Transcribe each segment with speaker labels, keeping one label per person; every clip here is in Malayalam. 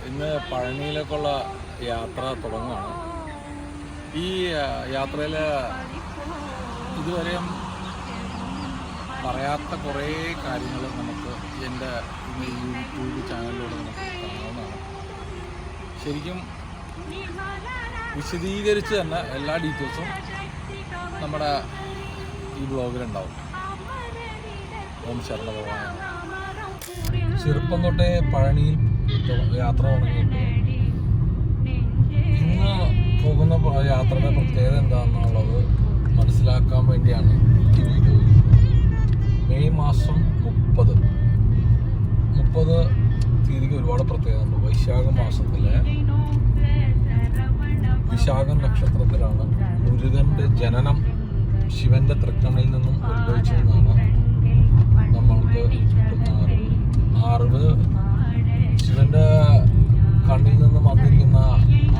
Speaker 1: ഇന്ന് പഴനിയിലേക്കുള്ള യാത്ര തുടങ്ങുകയാണ്. ഈ യാത്രയിൽ ഇതുവരെയും പറയാത്ത കുറേ കാര്യങ്ങൾ നമുക്ക് എൻ്റെ യൂട്യൂബ് ചാനലിലൂടെ നമുക്ക് കാണാവുന്നതാണ്. ശരിക്കും വിശദീകരിച്ച് തന്നെ എല്ലാ ഡീറ്റെയിൽസും നമ്മുടെ ഈ ബ്ലോഗിലുണ്ടാവും. ഓം ശരണ ഭഗവാൻ. ചെറുപ്പം തൊട്ടേ പഴനിയിൽ യാത്ര തുടങ്ങിയിട്ട് ഇന്ന് പോകുന്ന യാത്രയുടെ പ്രത്യേകത എന്താണെന്നുള്ളത് മനസ്സിലാക്കാൻ വേണ്ടിയാണ് ഈ വീഡിയോ. മെയ് മാസം 30 തീയതിക്ക് ഒരുപാട് പ്രത്യേകത ഉണ്ട്. വൈശാഖ മാസത്തിലെ വിശാഖം നക്ഷത്രത്തിലാണ് മുരുകൻ്റെ ജനനം ശിവന്റെ തൃക്കണ്ണിൽ നിന്നും ഉത്ഭവിച്ചതെന്നാണ് നമ്മൾക്ക് കിട്ടുന്ന അറിവ്. ശിവന്റെ കണ്ണിൽ നിന്നും വന്നിരിക്കുന്ന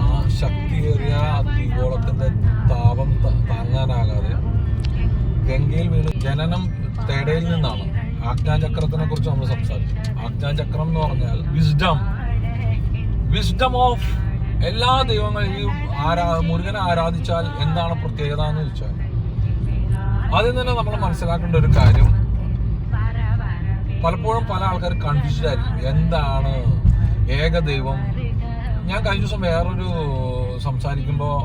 Speaker 1: ആ ശക്തിയേറിയ തീഗോളത്തിന്റെ താപം താങ്ങാനാകാതെ ഗംഗയിൽ വീണ് ജനനം തേടയിൽ നിന്നാണ്. ആജ്ഞാചക്രത്തിനെ കുറിച്ച് നമ്മൾ സംസാരിച്ചു. ആജ്ഞാചക്രം എന്ന് പറഞ്ഞാൽ വിസ്ഡം ഓഫ് എല്ലാ ദൈവങ്ങളെയും മുരുകനെ ആരാധിച്ചാൽ എന്താണ് പ്രത്യേകത എന്ന് ചോദിച്ചാൽ ആദ്യം തന്നെ നമ്മൾ മനസ്സിലാക്കേണ്ട ഒരു കാര്യം, പലപ്പോഴും പല ആൾക്കാർ കൺഫ്യൂസ്ഡ് ആയിരിക്കും. എന്താണ് ഏകദൈവം? ഞാൻ കഴിഞ്ഞ ദിവസം വേറൊരു സംസാരിക്കുമ്പോൾ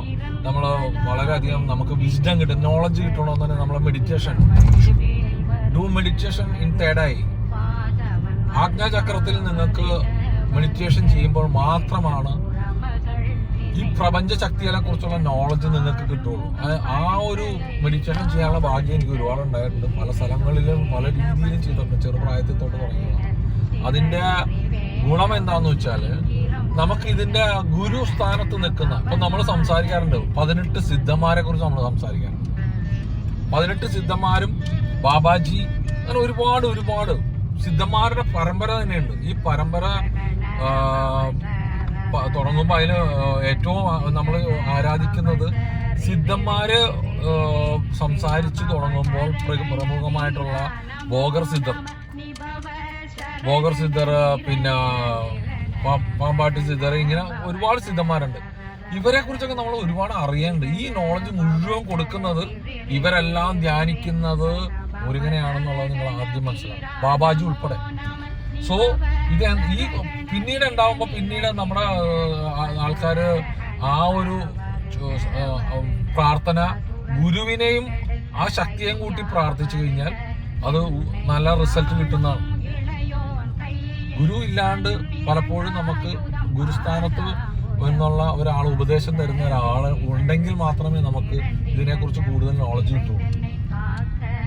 Speaker 1: നമ്മൾ വളരെയധികം നമുക്ക് വിസ്ഡം കിട്ടും, നോളജ് കിട്ടണമെന്ന് തന്നെ നമ്മൾ മെഡിറ്റേഷൻ ഇൻ തേർഡ് ഐ. ആജ്ഞാചക്രത്തിൽ നിങ്ങൾക്ക് മെഡിറ്റേഷൻ ചെയ്യുമ്പോൾ മാത്രമാണ് ഈ പ്രപഞ്ച ശക്തികളെ കുറിച്ചുള്ള നോളജ് നിങ്ങൾക്ക് കിട്ടുള്ളൂ. ആ ഒരു മെഡിറ്റേഷൻ ചെയ്യാനുള്ള ഭാഗ്യം എനിക്ക് ഒരുപാട് ഉണ്ടായിട്ടുണ്ട്. പല സ്ഥലങ്ങളിലും പല രീതിയിലും ചെയ്തിട്ടുണ്ട്. ചെറുപ്രായത്തിൽ തൊട്ട് തുടങ്ങിയതാണ്. അതിന്റെ ഗുണം എന്താന്ന് വെച്ചാൽ നമുക്ക് ഇതിന്റെ ഗുരു സ്ഥാനത്ത് നിൽക്കുന്ന, ഇപ്പൊ നമ്മൾ സംസാരിക്കാറുണ്ട് 18 സിദ്ധന്മാരെ കുറിച്ച് നമ്മൾ സംസാരിക്കാറുണ്ട്. 18 സിദ്ധന്മാരും ബാബാജി, അങ്ങനെ ഒരുപാട് സിദ്ധന്മാരുടെ പരമ്പര തന്നെയുണ്ട്. ഈ പരമ്പര തുടങ്ങുമ്പോൾ അതിന് ഏറ്റവും നമ്മൾ ആരാധിക്കുന്നത് സിദ്ധന്മാര് സംസാരിച്ചു തുടങ്ങുമ്പോൾ പ്രമുഖമായിട്ടുള്ള ഭോഗർ സിദ്ധർ, പിന്നെ പാമ്പാട്ടി സിദ്ധർ, ഇങ്ങനെ ഒരുപാട് സിദ്ധന്മാരുണ്ട്. ഇവരെ കുറിച്ചൊക്കെ നമ്മൾ ഒരുപാട് അറിയാനുണ്ട്. ഈ നോളജ് മുഴുവൻ കൊടുക്കുന്നത്, ഇവരെല്ലാം ധ്യാനിക്കുന്നത് മുരുകനെയാണെന്നുള്ളത് നിങ്ങൾ ആദ്യം മനസ്സിലാക്കും, ബാബാജി ഉൾപ്പെടെ. സോ ഇത് ഈ പിന്നീട് ഉണ്ടാവുമ്പോൾ പിന്നീട് നമ്മുടെ ആൾക്കാര് ആ ഒരു പ്രാർത്ഥന ഗുരുവിനെയും ആ ശക്തിയെയും കൂട്ടി പ്രാർത്ഥിച്ചു കഴിഞ്ഞാൽ അത് നല്ല റിസൾട്ട് കിട്ടുന്നതാണ്. ഗുരു ഇല്ലാണ്ട് പലപ്പോഴും നമുക്ക് ഗുരുസ്ഥാനത്ത് എന്നുള്ള ഒരാൾ ഉപദേശം തരുന്ന ഒരാൾ ഉണ്ടെങ്കിൽ മാത്രമേ നമുക്ക് ഇതിനെക്കുറിച്ച് കൂടുതൽ നോളജ് കിട്ടൂ.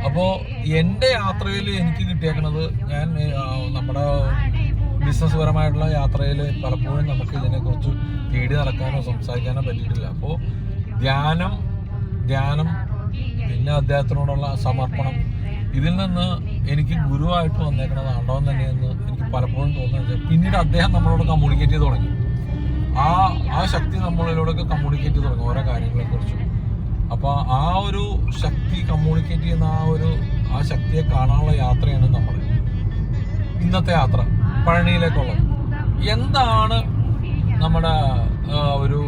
Speaker 1: അപ്പോൾ എൻ്റെ യാത്രയിൽ എനിക്ക് കിട്ടിയേക്കുന്നത്, ഞാൻ നമ്മുടെ ബിസിനസ് പരമായിട്ടുള്ള യാത്രയിൽ പലപ്പോഴും നമുക്ക് ഇതിനെക്കുറിച്ച് തേടി നടക്കാനോ സംസാരിക്കാനോ പറ്റിയിട്ടില്ല. അപ്പോൾ ധ്യാനം പിന്നെ അദ്ദേഹത്തിനോടുള്ള സമർപ്പണം, ഇതിൽ നിന്ന് എനിക്ക് ഗുരുവായിട്ട് വന്നേക്കണതാണോ എന്ന് തന്നെയെന്ന് എനിക്ക് പലപ്പോഴും തോന്നുന്നത്. പിന്നീട് അദ്ദേഹം നമ്മളോട് കമ്മ്യൂണിക്കേറ്റ് ചെയ്ത് തുടങ്ങി. ആ ശക്തി നമ്മളിലൂടെയൊക്കെ കമ്മ്യൂണിക്കേറ്റ് ചെയ്ത് തുടങ്ങി ഓരോ കാര്യങ്ങളെക്കുറിച്ചും. അപ്പോൾ ആ ഒരു ശക്തി കമ്മ്യൂണിക്കേറ്റ് ചെയ്യുന്ന ആ ശക്തിയെ കാണാനുള്ള യാത്രയാണ് നമ്മുടെ ഇന്നത്തെ യാത്ര പഴനിയിലേക്കുള്ളത്. എന്താണ് നമ്മുടെ ഒരു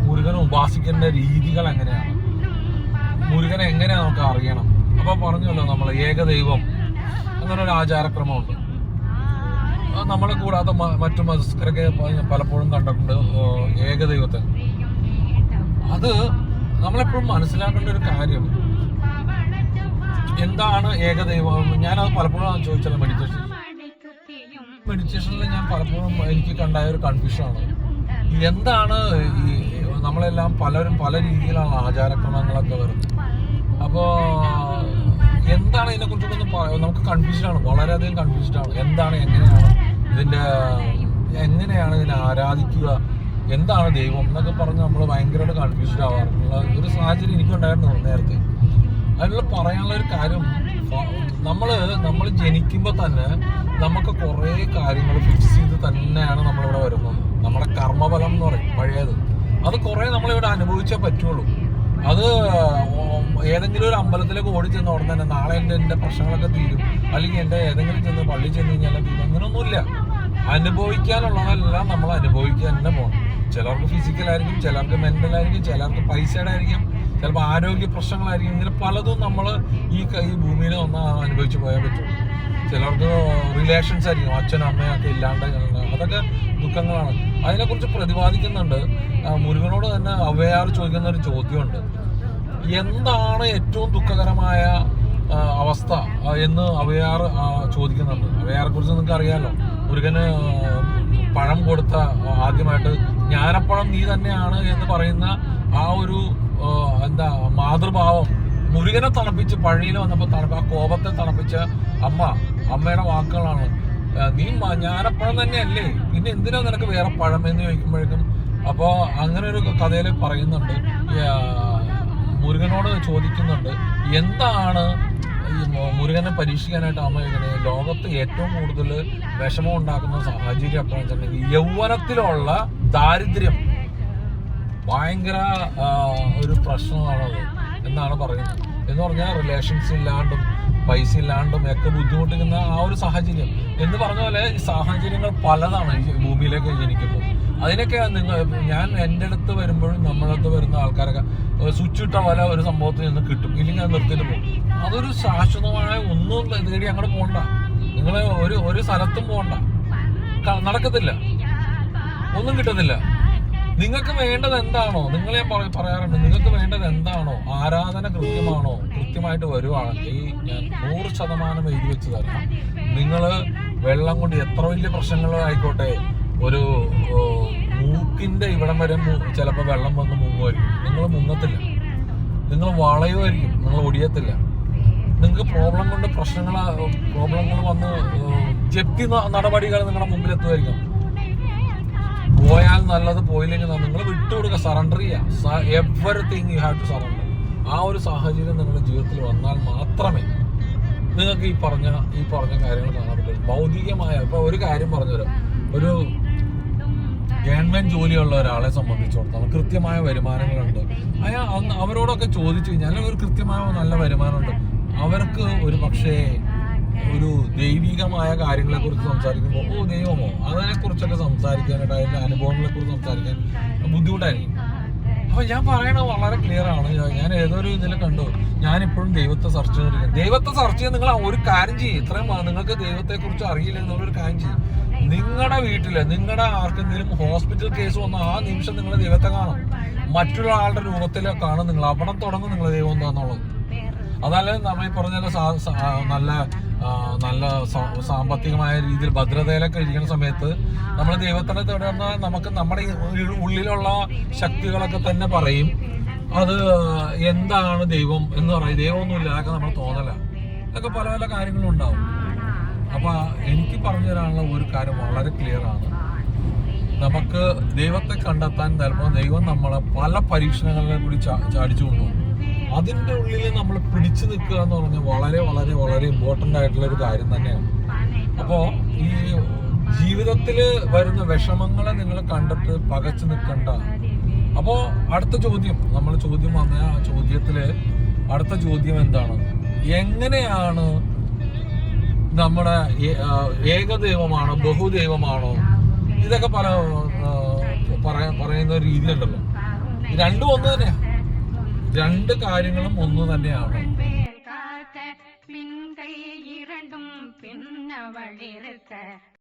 Speaker 1: മുരുകനെ ഉപാസിക്കേണ്ട രീതികൾ എങ്ങനെയാണ്, മുരുകനെ എങ്ങനെയാണ് നമുക്ക് അറിയണം? അപ്പോൾ പറഞ്ഞല്ലോ, നമ്മൾ ഏകദൈവം അങ്ങനെ ഒരു ആചാരക്രമമുണ്ട്. നമ്മളെ കൂടാതെ മറ്റു മതസ്ഥരൊക്കെ പലപ്പോഴും കണ്ടിട്ടുണ്ട് ഏകദൈവത്തെ. അത് നമ്മളെപ്പോഴും മനസ്സിലാക്കേണ്ട ഒരു കാര്യം, എന്താണ് ഏകദൈവം? ഞാനത് പലപ്പോഴും ചോദിച്ചല്ലോ മെഡിറ്റേഷനിൽ ഞാൻ പലപ്പോഴും എനിക്ക് കണ്ടായ ഒരു കൺഫ്യൂഷനാണ്. എന്താണ് ഈ നമ്മളെല്ലാം പലരും പല രീതിയിലാണ് ആചാരക്രമങ്ങളൊക്കെ വരുന്നത്. അപ്പോൾ എന്താണ് ഇതിനെക്കുറിച്ചൊന്നും നമുക്ക് കൺഫ്യൂഷനാണ്, വളരെയധികം കൺഫ്യൂഷനാണ്. എന്താണ്, എങ്ങനെയാണ് ഇതിനെ ആരാധിക്കുക, എന്താണ് ദൈവം എന്നൊക്കെ പറഞ്ഞ് നമ്മൾ ഭയങ്കരമായിട്ട് കൺഫ്യൂസ്ഡ് ആവാറുള്ള ഒരു സാഹചര്യം എനിക്കുണ്ടായിരുന്നു നേരത്തെ. അതിനുള്ള പറയാനുള്ള ഒരു കാര്യം, നമ്മൾ ജനിക്കുമ്പോൾ തന്നെ നമുക്ക് കുറേ കാര്യങ്ങൾ ഫിക്സ് ചെയ്ത് തന്നെയാണ് നമ്മളിവിടെ വരുന്നത്. നമ്മുടെ കർമ്മഫലം എന്ന് പറയും പഴയത്, അത് കുറേ നമ്മളിവിടെ അനുഭവിച്ചേ പറ്റുള്ളൂ. അത് ഏതെങ്കിലും ഒരു അമ്പലത്തിലേക്ക് ഓടി ചെന്ന് ഉടനെ തന്നെ നാളെ എൻ്റെ പ്രശ്നങ്ങളൊക്കെ തീരും, അല്ലെങ്കിൽ എൻ്റെ ഏതെങ്കിലും ചെന്ന് പള്ളി ചെന്ന് കഴിഞ്ഞാൽ തീരും, അങ്ങനെയൊന്നുമില്ല. അനുഭവിക്കാനുള്ളതെല്ലാം നമ്മൾ അനുഭവിക്കാൻ തന്നെ പോകണം. ചിലർക്ക് ഫിസിക്കലായിരിക്കും, ചിലർക്ക് മെന്റലായിരിക്കും, ചിലർക്ക് പൈസയുടെ ആയിരിക്കും, ചിലപ്പോൾ ആരോഗ്യ പ്രശ്നങ്ങളായിരിക്കും. ഇങ്ങനെ പലതും നമ്മൾ ഈ ഭൂമിയിൽ ഒന്ന് അനുഭവിച്ചു പോയാൽ പറ്റും. ചിലർക്ക് റിലേഷൻസ് ആയിരിക്കും, അച്ഛനും അമ്മയൊക്കെ ഇല്ലാണ്ട്, അതൊക്കെ ദുഃഖങ്ങളാണ്. അതിനെക്കുറിച്ച് പ്രതിപാദിക്കുന്നുണ്ട്. മുരുകനോട് തന്നെ അവയാർ ചോദിക്കുന്ന ഒരു ചോദ്യമുണ്ട്, എന്താണ് ഏറ്റവും ദുഃഖകരമായ അവസ്ഥ എന്ന് അവയാർ ചോദിക്കുന്നുണ്ട്. അവയാറെ കുറിച്ച് നിങ്ങൾക്ക് അറിയാലോ. മുരുകന് പഴം കൊടുത്ത ആദ്യമായിട്ട് ജ്ഞാനപ്പഴം നീ തന്നെയാണ് എന്ന് പറയുന്ന ആ ഒരു മാതൃഭാവം മുരുകനെ തണുപ്പിച്ച് പഴിയിൽ വന്നപ്പോൾ ആ കോപത്തെ തണുപ്പിച്ച അമ്മയുടെ വാക്കുകളാണ്, നീ ജ്ഞാനപ്പഴം തന്നെയല്ലേ, പിന്നെ എന്തിനാ നിനക്ക് വേറെ പഴം എന്ന് ചോദിക്കുമ്പോഴേക്കും. അപ്പോൾ അങ്ങനെ ഒരു കഥയിൽ പറയുന്നുണ്ട്, മുരുകനോട് ചോദിക്കുന്നുണ്ട്, എന്താണ് ഈ മുരുകനെ പരീക്ഷിക്കാനായിട്ട് അമ്മ ചോദിക്കുന്നത്, ലോകത്ത് ഏറ്റവും കൂടുതൽ വിഷമം ഉണ്ടാക്കുന്ന സാഹചര്യം എപ്പോഴാണെന്ന് വെച്ചിട്ടുണ്ടെങ്കിൽ യൗവനത്തിലുള്ള ദാരിദ്ര്യം ഭയങ്കര ഒരു പ്രശ്നമാണത് എന്നാണ് പറയുന്നത്. എന്ന് പറഞ്ഞാൽ റിലേഷൻസ് ഇല്ലാണ്ടും പൈസ ഇല്ലാണ്ടും ഒക്കെ ബുദ്ധിമുട്ടിക്കുന്ന ആ ഒരു സാഹചര്യം എന്ന് പറഞ്ഞ പോലെ ഈ സാഹചര്യങ്ങൾ പലതാണ് ഈ ഭൂമിയിലേക്ക് ജനിക്കുമ്പോൾ. അതിനൊക്കെ ഞാൻ എൻ്റെ അടുത്ത് വരുമ്പോഴും നമ്മളടുത്ത് വരുന്ന ആൾക്കാരൊക്കെ സ്വിച്ച് ഇട്ട പോലെ ഒരു സംഭവത്തിൽ നിന്ന് കിട്ടും, ഇല്ലെങ്കിൽ അത് നിർത്തിയിട്ട് പോകും. അതൊരു ശാശ്വതമായ ഒന്നും തേടി അങ്ങോട്ട് പോകണ്ട. നിങ്ങൾ ഒരു സ്ഥലത്തും പോകണ്ട, നടക്കത്തില്ല, ഒന്നും കിട്ടത്തില്ല. നിങ്ങൾക്ക് വേണ്ടത് എന്താണോ, നിങ്ങളെ പറയാറുണ്ട്, നിങ്ങൾക്ക് വേണ്ടത് എന്താണോ, ആരാധന കൃത്യമായിട്ട് വരുവാണെങ്കിൽ ഞാൻ 100% എഴുതി വെച്ച് തരാം. നിങ്ങൾ വെള്ളം കൊണ്ട് എത്ര വലിയ പ്രശ്നങ്ങളായിക്കോട്ടെ, ഒരു മൂക്കിന്റെ ഇവിടം വരെ ചിലപ്പോൾ വെള്ളം വന്ന് മുങ്ങുമായിരിക്കും, നിങ്ങൾ മുങ്ങത്തില്ല. നിങ്ങൾ വളയുമായിരിക്കും, നിങ്ങൾ ഒടിയത്തില്ല. നിങ്ങൾക്ക് പ്രോബ്ലങ്ങൾ വന്ന് ജപ്തി നടപടികൾ നിങ്ങളുടെ മുമ്പിൽ എത്തുമായിരിക്കും. പോയാൽ നല്ലത്, പോയില്ലെങ്കിൽ നിങ്ങൾ വിട്ടുകൊടുക്കുക, സറണ്ടർ ചെയ്യുക. Everything you have to surrender. ആ ഒരു സാഹചര്യം നിങ്ങളുടെ ജീവിതത്തിൽ വന്നാൽ മാത്രമേ നിങ്ങൾക്ക് ഈ പറഞ്ഞ കാര്യങ്ങൾ കാണാൻ പറ്റും. ഭൗതികമായ ഇപ്പൊ ഒരു കാര്യം പറഞ്ഞുതരാം. ഒരു ഗവൺമെന്റ് ജോലിയുള്ള ഒരാളെ സംബന്ധിച്ചിടത്തോളം കൃത്യമായ വരുമാനങ്ങളുണ്ട്. അവരോടൊക്കെ ചോദിച്ചു കഴിഞ്ഞാൽ ഒരു കൃത്യമായ നല്ല വരുമാനമുണ്ട്. അവർക്ക് ഒരു പക്ഷേ ഒരു ദൈവികമായ കാര്യങ്ങളെ കുറിച്ച് സംസാരിക്കുമ്പോൾ ദൈവമോ അതിനെക്കുറിച്ചൊക്കെ സംസാരിക്കാനായിട്ട് അതിന്റെ അനുഭവങ്ങളെ കുറിച്ച് സംസാരിക്കാൻ ബുദ്ധിമുട്ടായിരിക്കും. അപ്പൊ ഞാൻ പറയണത് വളരെ ക്ലിയർ ആണ്. ഞാൻ ഏതൊരു ഇതിൽ കണ്ടു, ഞാനിപ്പോഴും ദൈവത്തെ സെർച്ച് ചെയ്തിരിക്കുന്നു. ദൈവത്തെ സെർച്ച് ചെയ്യാൻ നിങ്ങൾ ഒരു കാര്യം ചെയ്യും, ഇത്രയും നിങ്ങൾക്ക് ദൈവത്തെ കുറിച്ച് അറിയില്ല എന്നുള്ളൊരു കാര്യം ചെയ്യും. നിങ്ങളുടെ വീട്ടില് നിങ്ങളുടെ ആർക്കെങ്കിലും ഹോസ്പിറ്റൽ കേസ് വന്ന ആ നിമിഷം നിങ്ങൾ ദൈവത്തെ കാണും. മറ്റുള്ള ആളുടെ രൂപത്തിലെ കാണും. നിങ്ങൾ അവിടെ തുടങ്ങും നിങ്ങൾ ദൈവം എന്താന്നുള്ളത്. അതല്ല നമ്മൾ ഈ പറഞ്ഞ നല്ല സാമ്പത്തികമായ രീതിയിൽ ഭദ്രതയിലൊക്കെ ഇരിക്കുന്ന സമയത്ത് നമ്മൾ ദൈവത്തിനെ തുടർന്ന് നമുക്ക് നമ്മുടെ ഉള്ളിലുള്ള ശക്തികളൊക്കെ തന്നെ പറയും അത് എന്താണ് ദൈവം എന്ന് പറയും. ദൈവമൊന്നുമില്ല, അതൊക്കെ നമ്മൾ തോന്നല. ഇതൊക്കെ പല പല കാര്യങ്ങളും ഉണ്ടാവും. അപ്പൊ എനിക്ക് പറഞ്ഞു തരാനുള്ള ഒരു കാര്യം വളരെ ക്ലിയർ ആണ്. നമുക്ക് ദൈവത്തെ കണ്ടെത്താൻ ചിലപ്പോൾ ദൈവം നമ്മളെ പല പരീക്ഷണങ്ങളിലെ കൂടി ചാടിച്ചു കൊണ്ടുപോകും. അതിൻ്റെ ഉള്ളിൽ നമ്മൾ പിടിച്ചു നിൽക്കുക എന്ന് പറഞ്ഞാൽ വളരെ വളരെ വളരെ ഇമ്പോർട്ടൻ്റ് ആയിട്ടുള്ള ഒരു കാര്യം തന്നെയാണ്. അപ്പോൾ ഈ ജീവിതത്തിൽ വരുന്ന വിഷമങ്ങളെ നിങ്ങൾ കണ്ടിട്ട് പകച്ചു നിൽക്കണ്ട. അപ്പോൾ അടുത്ത ചോദ്യം വന്ന ആ ചോദ്യത്തില് അടുത്ത ചോദ്യം എന്താണ്, എങ്ങനെയാണ് നമ്മുടെ ഏകദൈവമാണോ ബഹുദൈവമാണോ, ഇതൊക്കെ പറയുന്ന രീതിയുണ്ടല്ലോ. രണ്ടും ഒന്ന് തന്നെയാണ്, രണ്ട് കാര്യങ്ങളും ഒന്ന് തന്നെയാണ്.